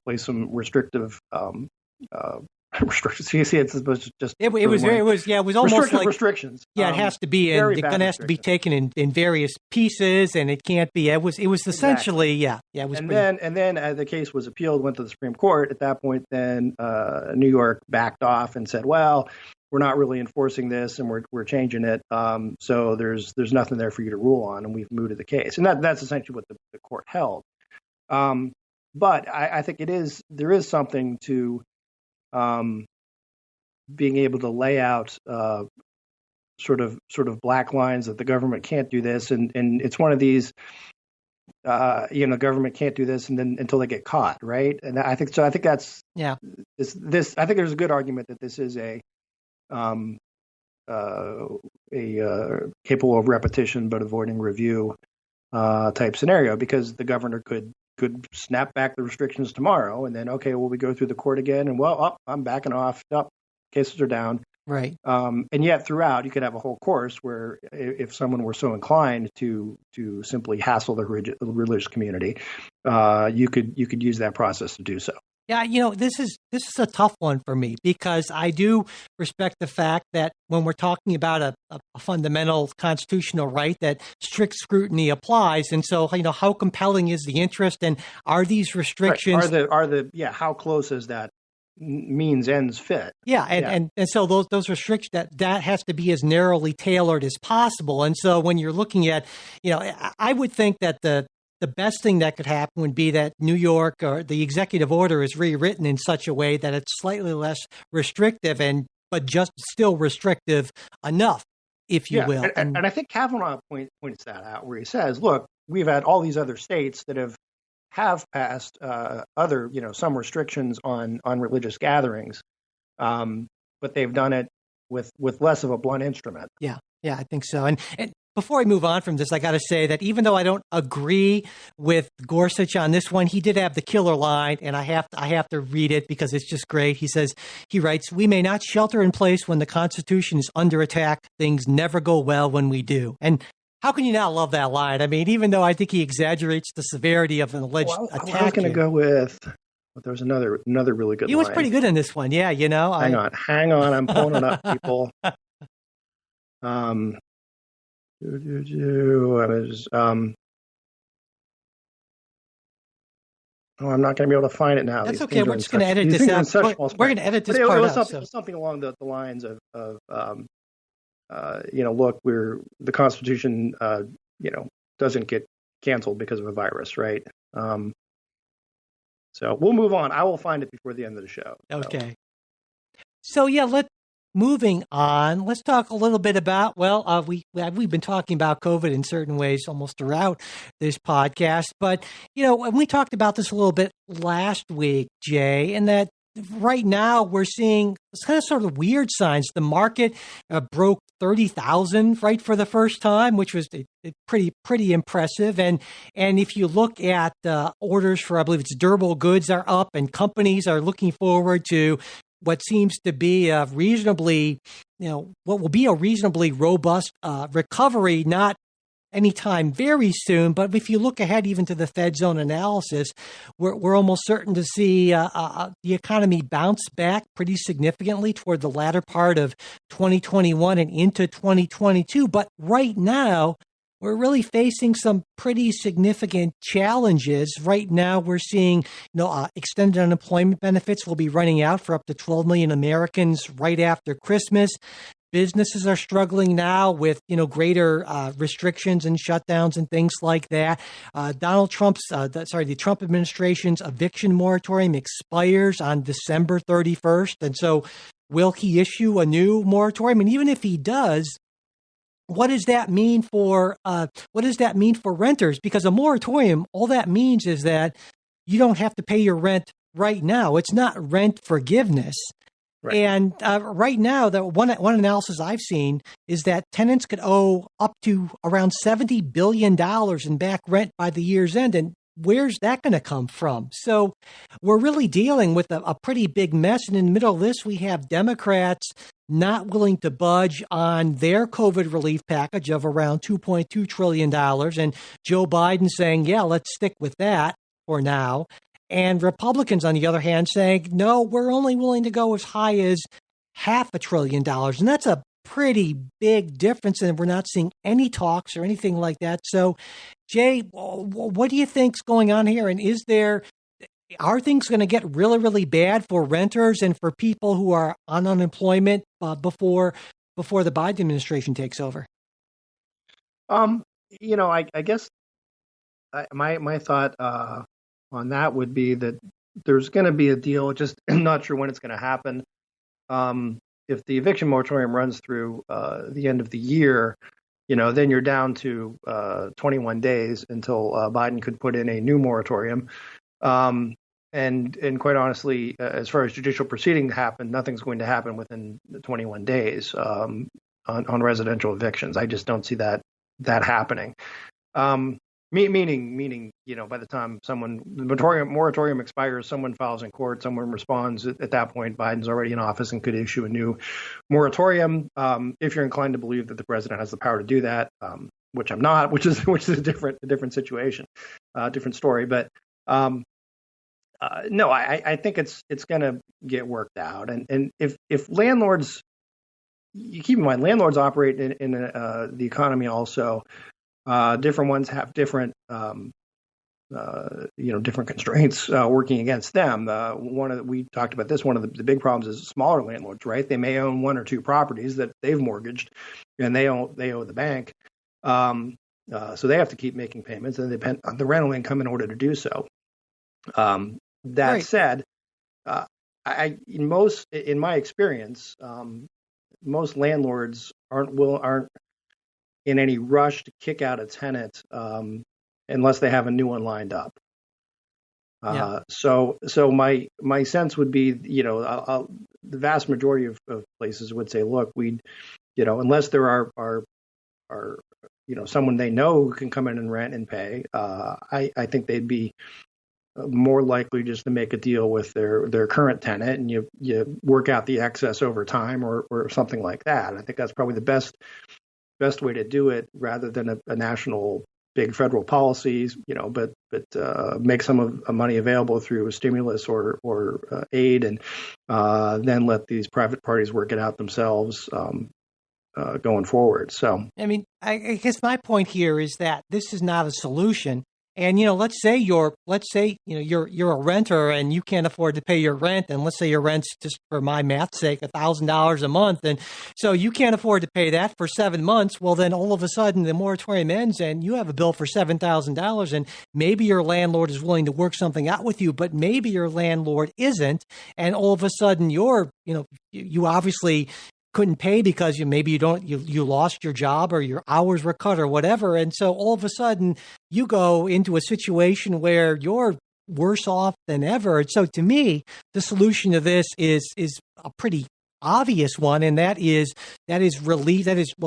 placed some restrictive restrictions. You see, it was just it was almost like restrictions.
Yeah, it has to be the gun has to be taken in various pieces, and it can't be. It was essentially It was. And then
the case was appealed, went to the Supreme Court. At that point, then New York backed off and said, well, we're not really enforcing this, and we're changing it. So there's nothing there for you to rule on, and we've mooted the case. And that's essentially what the court held. But I think there is something to being able to lay out sort of black lines that the government can't do this, and it's one of these government can't do this and then until they get caught, right? And I think that's this I think there's a good argument that this is a capable of repetition but avoiding review type scenario, because the governor could snap back the restrictions tomorrow, and then we go through the court again, and I'm backing off. Cases are down.
Right.
And yet throughout, you could have a whole course where if someone were so inclined to simply hassle the religious community, you could use that process to do so.
Yeah, this is a tough one for me because I do respect the fact that when we're talking about a fundamental constitutional right, that strict scrutiny applies. And so, how compelling is the interest, and are these restrictions?
Right. How close is that means ends fit?
And so those restrictions that has to be as narrowly tailored as possible. And so when you're looking at, I would think that the best thing that could happen would be that New York or the executive order is rewritten in such a way that it's slightly less restrictive but just still restrictive enough, if you will.
And I think Kavanaugh points that out, where he says, look, we've had all these other states that have passed other, some restrictions on religious gatherings, but they've done it with less of a blunt instrument. Yeah,
I think so. And before I move on from this, I got to say that even though I don't agree with Gorsuch on this one, he did have the killer line, and I have to read it because it's just great. He writes, "We may not shelter in place when the Constitution is under attack. Things never go well when we do." And how can you not love that line? I mean, even though I think he exaggerates the severity of an alleged attack.
I was going to go with. There was another really good line.
He was pretty good in this one. Yeah,
Hang on. I'm pulling it up, people. I'm not going to be able to find it now.
That's okay. We're just going to edit this out. We're going to edit this part out.
Something along the lines of look, the Constitution, doesn't get canceled because of a virus, right? So we'll move on. I will find it before the end of the show.
Okay. So moving on, let's talk a little bit about, we've been talking about COVID in certain ways almost throughout this podcast, but, we talked about this a little bit last week, Jay, and that right now we're seeing kind of sort of weird signs. The market broke 30,000 right for the first time, which was pretty impressive. And if you look at orders for, I believe it's durable goods are up, and companies are looking forward to what seems to be a reasonably, what will be a reasonably robust recovery, not anytime very soon. But if you look ahead even to the Fed's own analysis, we're almost certain to see the economy bounce back pretty significantly toward the latter part of 2021 and into 2022. But right now, we're really facing some pretty significant challenges. Right now, we're seeing, extended unemployment benefits will be running out for up to 12 million Americans right after Christmas. Businesses are struggling now with, greater restrictions and shutdowns and things like that. The Trump administration's eviction moratorium expires on December 31st. And so will he issue a new moratorium? And even if he does, what does that mean for renters? Because a moratorium, all that means is that you don't have to pay your rent right now. It's not rent forgiveness. Right. And right now, the one analysis I've seen is that tenants could owe up to around $70 billion in back rent by the year's end. And where's that going to come from? So we're really dealing with a pretty big mess. And in the middle of this, we have Democrats not willing to budge on their COVID relief package of around $2.2 trillion. And Joe Biden saying, yeah, let's stick with that for now. And Republicans, on the other hand, saying, no, we're only willing to go as high as $500 billion. And that's a pretty big difference. And we're not seeing any talks or anything like that. So, Jay, what do you think's going on here? And are things going to get really, really bad for renters and for people who are on unemployment before the Biden administration takes over?
I guess my thought on that would be that there's going to be a deal. Just not sure when it's going to happen. If the eviction moratorium runs through the end of the year, then you're down to 21 days until Biden could put in a new moratorium. And quite honestly, as far as judicial proceeding happen, nothing's going to happen within the 21 days on residential evictions. I just don't see that happening. Meaning, by the time the moratorium expires, someone files in court, someone responds. At that point, Biden's already in office and could issue a new moratorium. If you're inclined to believe that the president has the power to do that, which I'm not, which is a different situation, different story. But no, I think it's going to get worked out. And if landlords, you keep in mind, landlords operate in the economy also. Different ones have different, different constraints working against them. We talked about this. One of the big problems is smaller landlords, right? They may own one or two properties that they've mortgaged, and they owe the bank. So they have to keep making payments, and they depend on the rental income in order to do so. That right. Said, in my experience, most landlords aren't in any rush to kick out a tenant unless they have a new one lined up. So my sense would be, the vast majority of places would say, look, unless there are someone they know who can come in and rent and pay, I think they'd be more likely just to make a deal with their current tenant, and you work out the excess over time or something like that. I think that's probably the best way to do it, rather than a national big federal policies, but make some of the money available through a stimulus or aid, and then let these private parties work it out themselves going forward. So, I mean,
I guess my point here is that this is not a solution. And, let's say you're a renter and you can't afford to pay your rent. And let's say your rent's, just for my math's sake, $1,000 a month. And so you can't afford to pay that for 7 months. Well, then all of a sudden the moratorium ends and you have a bill for $7,000, and maybe your landlord is willing to work something out with you, but maybe your landlord isn't. And all of a sudden you obviously couldn't pay because you lost your job or your hours were cut or whatever. And so all of a sudden you go into a situation where you're worse off than ever. And so to me, the solution to this is a pretty obvious one. And that is relief.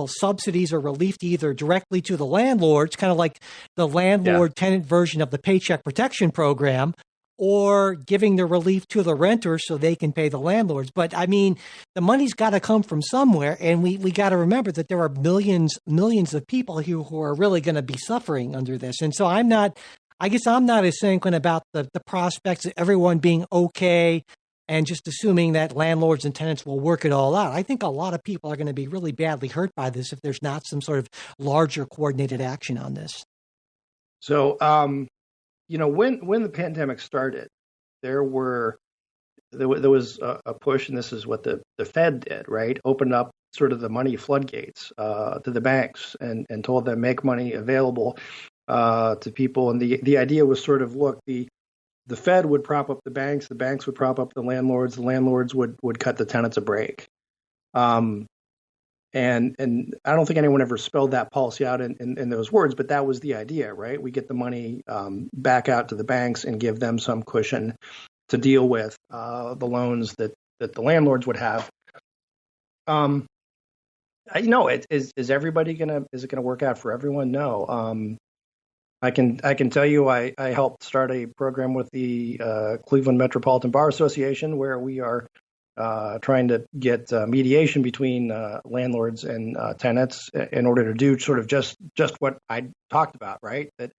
Subsidies or relief either directly to the landlords, kind of like the landlord tenant version of the Paycheck Protection Program, or giving the relief to the renters so they can pay the landlords. But I mean, the money's got to come from somewhere, and we got to remember that there are millions of people here who are really going to be suffering under this. And so I guess I'm not as sanguine about the prospects of everyone being okay and just assuming that landlords and tenants will work it all out. I think a lot of people are going to be really badly hurt by this if there's not some sort of larger coordinated action on this.
So, when the pandemic started, there was a push, and this is what the Fed did, right? Opened up sort of the money floodgates to the banks and told them make money available to people. And the idea was sort of, look, the Fed would prop up the banks would prop up the landlords would cut the tenants a break. And I don't think anyone ever spelled that policy out in those words, but that was the idea, right? We get the money back out to the banks and give them some cushion to deal with the loans that the landlords would have. Is everybody is it gonna work out for everyone? No. I can tell you I helped start a program with the Cleveland Metropolitan Bar Association where we are trying to get mediation between landlords and tenants in order to do sort of just what I talked about, right? That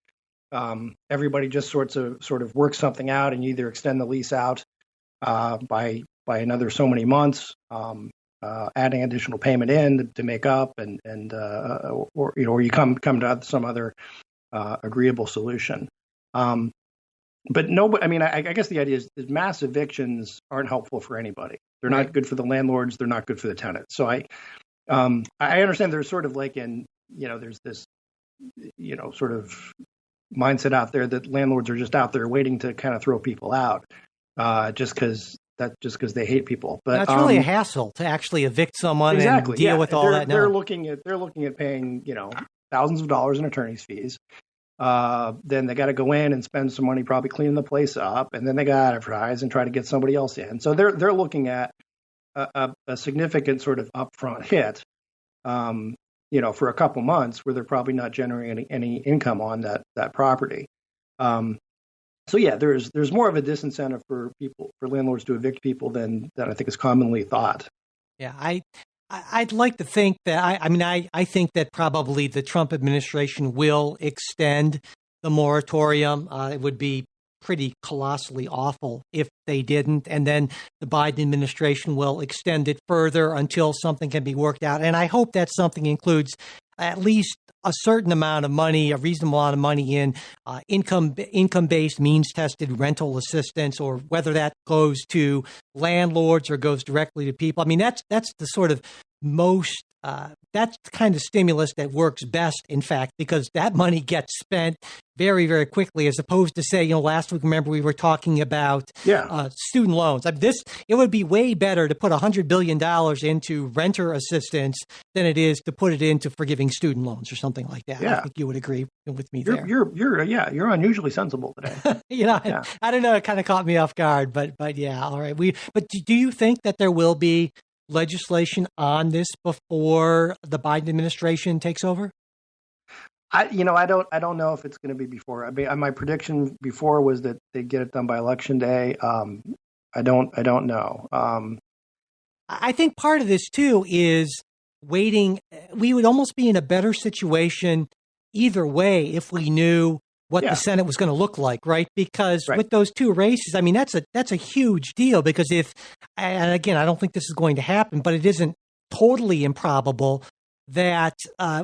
everybody just sort of works something out, and you either extend the lease out by another so many months, adding additional payment in to make up, or you come to some other agreeable solution. But no, I mean, I guess the idea is mass evictions aren't helpful for anybody. They're not good for the landlords. They're not good for the tenants. So I understand there's sort of like there's this, sort of mindset out there that landlords are just out there waiting to kind of throw people out just because they hate people. But
that's really a hassle to actually evict someone and deal with all that.
They're looking at paying thousands of dollars in attorney's fees. Then they got to go in and spend some money probably cleaning the place up, and then they got to advertise and try to get somebody else in. So they're looking at a significant sort of upfront hit, for a couple months where they're probably not generating any income on that property. So yeah, there's more of a disincentive for landlords to evict people than I think is commonly thought.
Yeah, I'd like to think that I think that probably the Trump administration will extend the moratorium. It would be pretty colossally awful if they didn't. And then the Biden administration will extend it further until something can be worked out. And I hope that something includes at least a certain amount of money, a reasonable amount of money in income-based, means-tested rental assistance, or whether that goes to landlords or goes directly to people. I mean, that's the sort of most that's the kind of stimulus that works best, in fact, because that money gets spent very, very quickly, as opposed to, say, last week, remember we were talking about student loans. I mean, it would be way better to put $100 billion into renter assistance than it is to put it into forgiving student loans or something like that. Yeah. I think you would agree with me there.
You're unusually sensible today.
I don't know. It kind of caught me off guard, but yeah, all right. But do you think that there will be legislation on this before the Biden administration takes over?
I don't know if it's going to be before. I mean, my prediction before was that they'd get it done by Election Day. I don't know.
I think part of this too is waiting. We would almost be in a better situation either way if we knew what the Senate was going to look like, right? Because with those two races, I mean, that's a huge deal, because and again, I don't think this is going to happen, but it isn't totally improbable that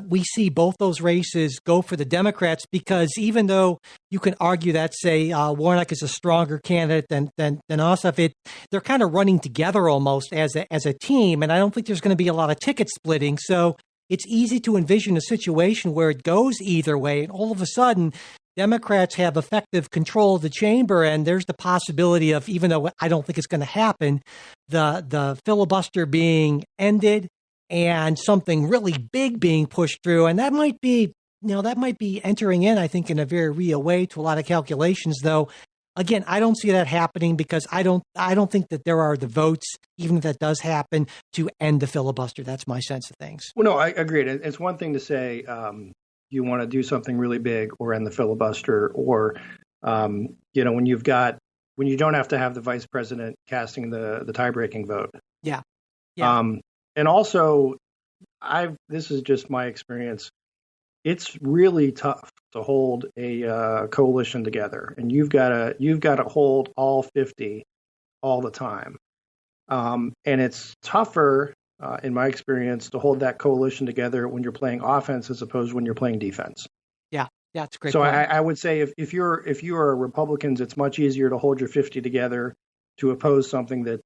we see both those races go for the Democrats, because even though you can argue that, say, Warnock is a stronger candidate than Ossoff, they're kind of running together almost as a team, and I don't think there's going to be a lot of ticket splitting. So it's easy to envision a situation where it goes either way, and all of a sudden Democrats have effective control of the chamber, and there's the possibility of, even though I don't think it's going to happen, the filibuster being ended and something really big being pushed through. And that might be entering in, I think, in a very real way to a lot of calculations, though. Again, I don't see that happening, because I don't think that there are the votes, even if that does happen, to end the filibuster. That's my sense of things.
Well, no, I agree. It's one thing to say, you want to do something really big or end the filibuster, or, when you've got when you don't have to have the vice president casting the tie-breaking vote.
Yeah. Yeah.
And also, this is just my experience. It's really tough to hold a coalition together, and you've got to hold all 50 all the time. And it's tougher, in my experience, to hold that coalition together when you're playing offense as opposed to when you're playing defense.
Yeah, that's a great.
So
point.
I would say if you are Republicans, it's much easier to hold your 50 together to oppose something that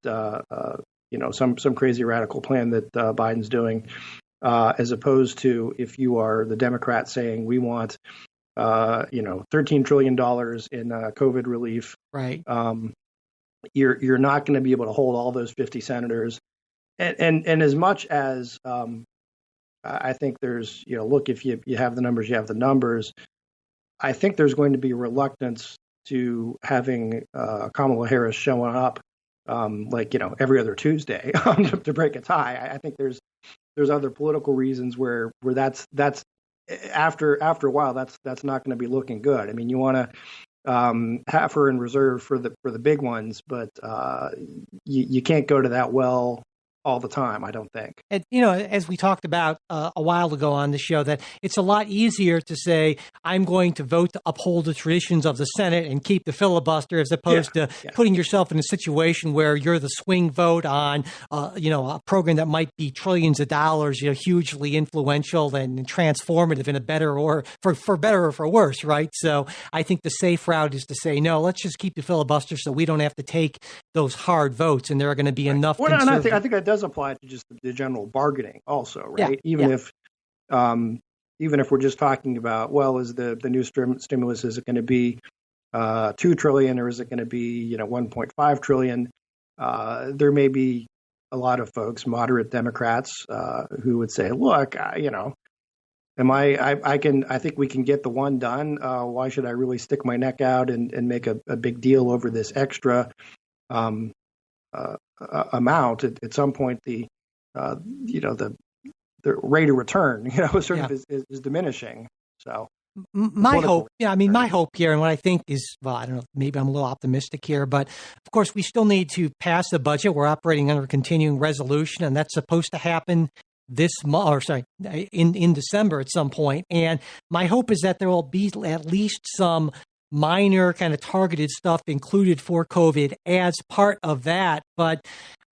some crazy radical plan that Biden's doing, as opposed to if you are the Democrats saying we want $13 trillion in COVID relief.
Right.
You're not going to be able to hold all those 50 senators, and as much as I think there's look, if you have the numbers, you have the numbers. I think there's going to be reluctance to having Kamala Harris showing up every other Tuesday to break a tie. I think there's other political reasons where that's after a while that's not going to be looking good. I mean, you want to have her in reserve for the big ones, but you can't go to that well all the time, I don't think.
And, as we talked about a while ago on the show, that it's a lot easier to say, I'm going to vote to uphold the traditions of the Senate and keep the filibuster, as opposed to putting yourself in a situation where you're the swing vote on, a program that might be trillions of dollars, hugely influential and transformative in a better or for better or for worse, right? So I think the safe route is to say, no, let's just keep the filibuster so we don't have to take those hard votes, and there are going to be enough.
Well, and I think that does apply to just the general bargaining also, right? Even if we're just talking about, well, is the new stimulus, is it going to be $2 trillion or is it going to be 1.5 trillion? There may be a lot of folks, moderate Democrats, who would say, look, I think we can get the one done. Why should I really stick my neck out and make a big deal over this extra amount? At some point, the rate of return, is diminishing. So
my hope here, and what I think is, well, I don't know, maybe I'm a little optimistic here, but of course we still need to pass the budget. We're operating under a continuing resolution, and that's supposed to happen this month, in December at some point. And my hope is that there will be at least some minor kind of targeted stuff included for COVID as part of that. But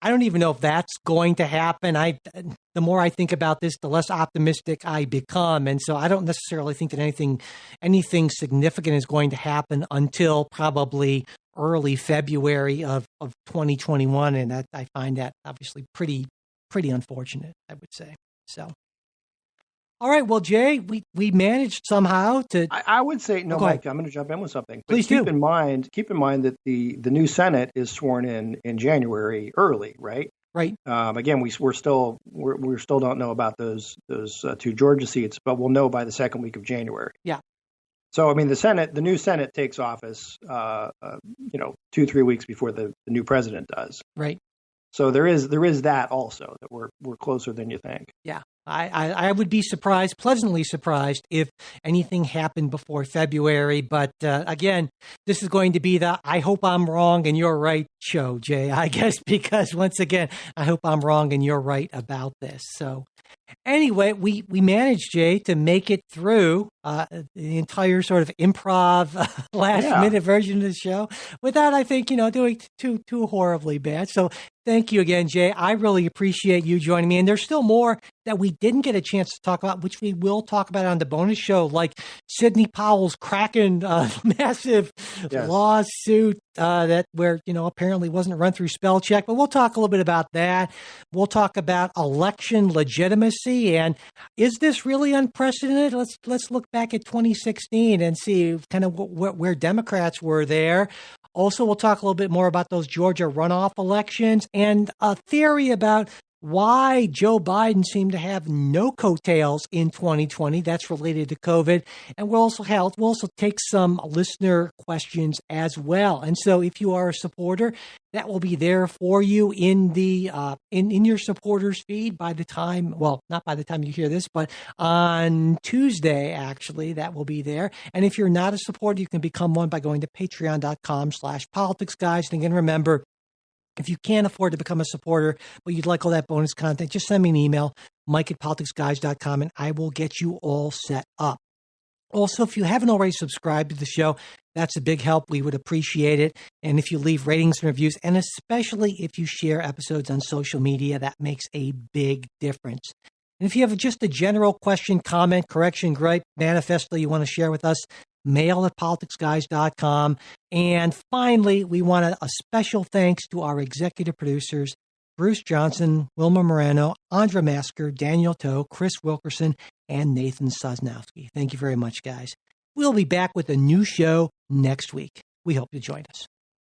I don't even know if that's going to happen. The more I think about this, the less optimistic I become. And so I don't necessarily think that anything significant is going to happen until probably early February of 2021. And that, I find that obviously pretty unfortunate, I would say. So. All right. Well, Jay, we managed somehow to.
I would say no, Mike. I'm going to jump in with something. But
Please
keep in mind that the new Senate is sworn in January early, right?
Right.
Again, we still don't know about those two Georgia seats, but we'll know by the second week of January.
Yeah.
So I mean, the new Senate takes office, 2-3 weeks before the new president does.
Right.
So there is that also, that we're closer than you think.
Yeah. I would be pleasantly surprised, if anything happened before February. But again, this is going to be the I hope I'm wrong and you're right show, Jay, I guess, because once again, I hope I'm wrong and you're right about this. So anyway, we managed, Jay, to make it through the entire sort of improv last-minute version of the show without, I think, doing too horribly bad. So thank you again, Jay. I really appreciate you joining me. And there's still more that we didn't get a chance to talk about, which we will talk about on the bonus show, like Sidney Powell's Kraken massive lawsuit where apparently wasn't run through spell check. But we'll talk a little bit about that. We'll talk about election legitimacy, and is this really unprecedented? Let's look back at 2016 and see kind of where Democrats were there. Also, we'll talk a little bit more about those Georgia runoff elections and a theory about why Joe Biden seemed to have no coattails in 2020. That's related to COVID. And we'll also take some listener questions as well. And so if you are a supporter, that will be there for you in the in your supporters feed by the time, well, not by the time you hear this, but on Tuesday, actually, that will be there. And if you're not a supporter, you can become one by going to patreon.com/politicsguys. And again, remember, if you can't afford to become a supporter, but you'd like all that bonus content, just send me an email, mike@politicsguys.com, and I will get you all set up. Also, if you haven't already subscribed to the show, that's a big help. We would appreciate it. And if you leave ratings and reviews, and especially if you share episodes on social media, that makes a big difference. And if you have just a general question, comment, correction, gripe, manifesto you want to share with us, mail@politicsguys.com. And finally, we want a special thanks to our executive producers, Bruce Johnson, Wilma Moreno, Andra Masker, Daniel Toe, Chris Wilkerson, and Nathan Sosnowski. Thank you very much, guys. We'll be back with a new show next week. We hope you join us.